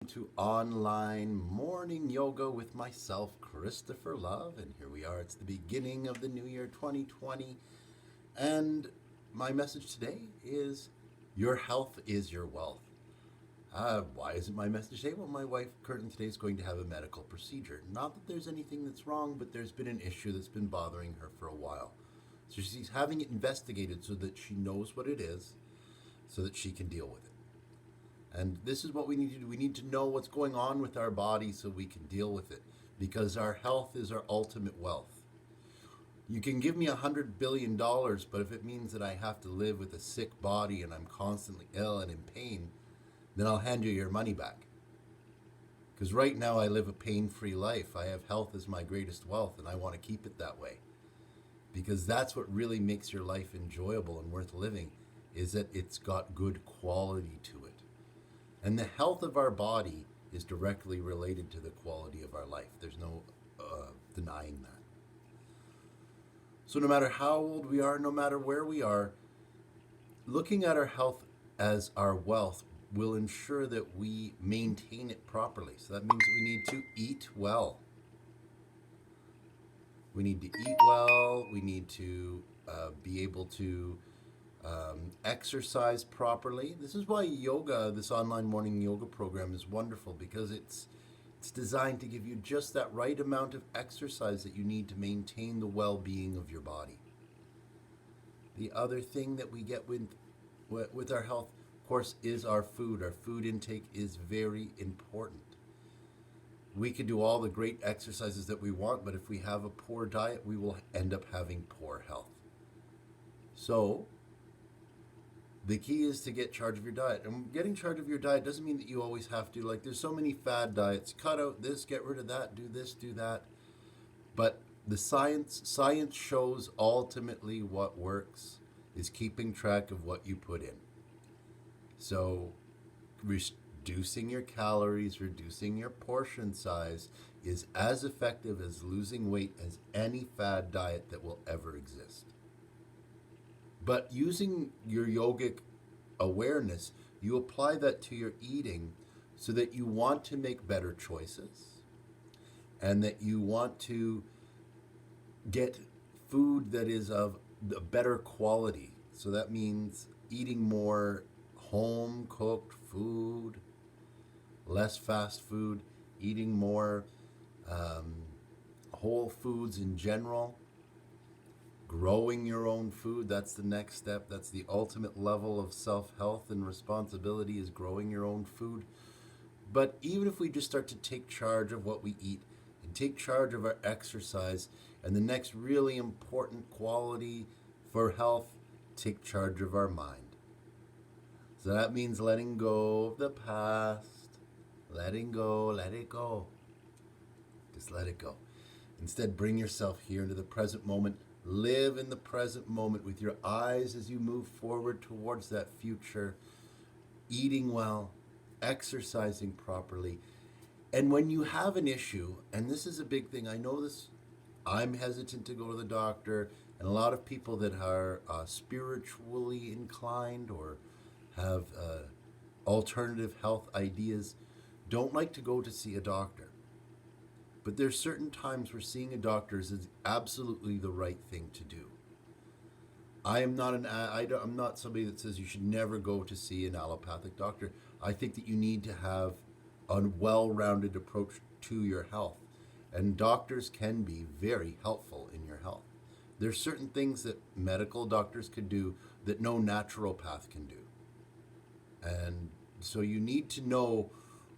to online morning yoga with myself, Christopher Love. And here we are. It's the beginning of the new year 2020. And my message today is your health is your wealth. Why isn't my message today? Well, my wife, Curtin, today is going to have a medical procedure. Not that there's anything that's wrong, but there's been an issue that's been bothering her for a while. So she's having it investigated so that she knows what it is, so that she can deal with it. And this is what we need to do. We need to know what's going on with our body so we can deal with it, because our health is our ultimate wealth. You can give me $100 billion, but if it means that I have to live with a sick body and I'm constantly ill and in pain, then I'll hand you your money back. Because right now I live a pain-free life. I have health as my greatest wealth, and I want to keep it that way. Because that's what really makes your life enjoyable and worth living, is that it's got good quality to it. And the health of our body is directly related to the quality of our life. There's no denying that. So no matter how old we are, no matter where we are, looking at our health as our wealth will ensure that we maintain it properly. So that means we need to eat well. We need to eat well. We need to be able to exercise properly. This is why yoga, this online morning yoga program, is wonderful, because it's designed to give you just that right amount of exercise that you need to maintain the well-being of your body. The other thing that we get with our health, of course, is our food. Our food intake is very important. We can do all the great exercises that we want, but if we have a poor diet, we will end up having poor health. So the key is to get charge of your diet. And getting charge of your diet doesn't mean that you always have to, like, there's so many fad diets. Cut out this, get rid of that, do this, do that. But the science shows ultimately what works is keeping track of what you put in. So reducing your calories, reducing your portion size is as effective as losing weight as any fad diet that will ever exist. But using your yogic awareness, you apply that to your eating so that you want to make better choices and that you want to get food that is of a better quality. So that means eating more home cooked food, less fast food, eating more whole foods in general. Growing your own food, that's the next step. That's the ultimate level of self-health and responsibility, is growing your own food. But even if we just start to take charge of what we eat and take charge of our exercise, and the next really important quality for health, take charge of our mind. So that means letting go of the past, letting go, let it go. Just let it go. Instead, bring yourself here into the present moment. Live in the present moment with your eyes as you move forward towards that future, eating well, exercising properly. And when you have an issue, and this is a big thing, I know this, I'm hesitant to go to the doctor, and a lot of people that are spiritually inclined or have alternative health ideas don't like to go to see a doctor. But there's certain times where seeing a doctor is absolutely the right thing to do. I'm not somebody that says you should never go to see an allopathic doctor. I think that you need to have a well-rounded approach to your health. And doctors can be very helpful in your health. There's certain things that medical doctors can do that no naturopath can do. And so you need to know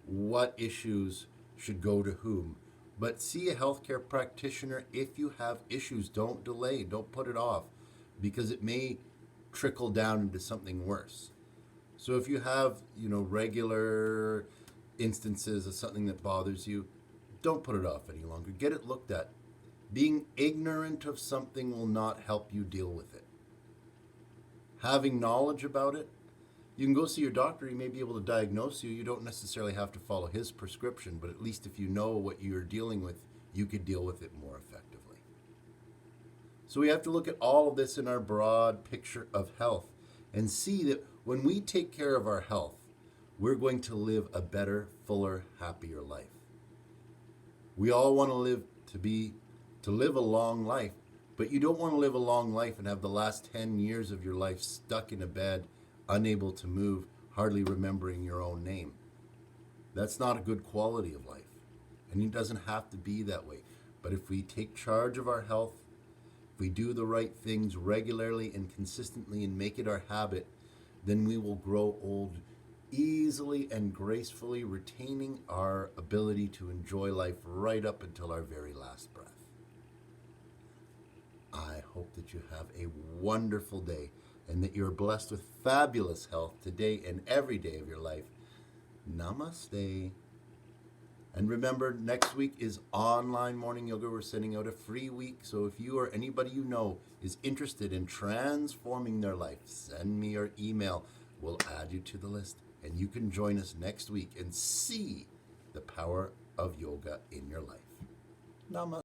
what issues should go to whom. But see a healthcare practitioner if you have issues. Don't delay, don't put it off, because it may trickle down into something worse. So if you have, regular instances of something that bothers you, don't put it off any longer. Get it looked at. Being ignorant of something will not help you deal with it. Having knowledge about it, you can go see your doctor. He may be able to diagnose you. You don't necessarily have to follow his prescription, but at least if you know what you're dealing with, you could deal with it more effectively. So we have to look at all of this in our broad picture of health and see that when we take care of our health, we're going to live a better, fuller, happier life. We all want to live a long life, but you don't want to live a long life and have the last 10 years of your life stuck in a bed, unable to move, hardly remembering your own name. That's not a good quality of life. And it doesn't have to be that way. But if we take charge of our health, if we do the right things regularly and consistently and make it our habit, then we will grow old easily and gracefully, retaining our ability to enjoy life right up until our very last breath. I hope that you have a wonderful day and that you're blessed with fabulous health today and every day of your life. Namaste. And remember, next week is online morning yoga. We're sending out a free week. So if you or anybody you know is interested in transforming their life, send me your email. We'll add you to the list. And you can join us next week and see the power of yoga in your life. Namaste.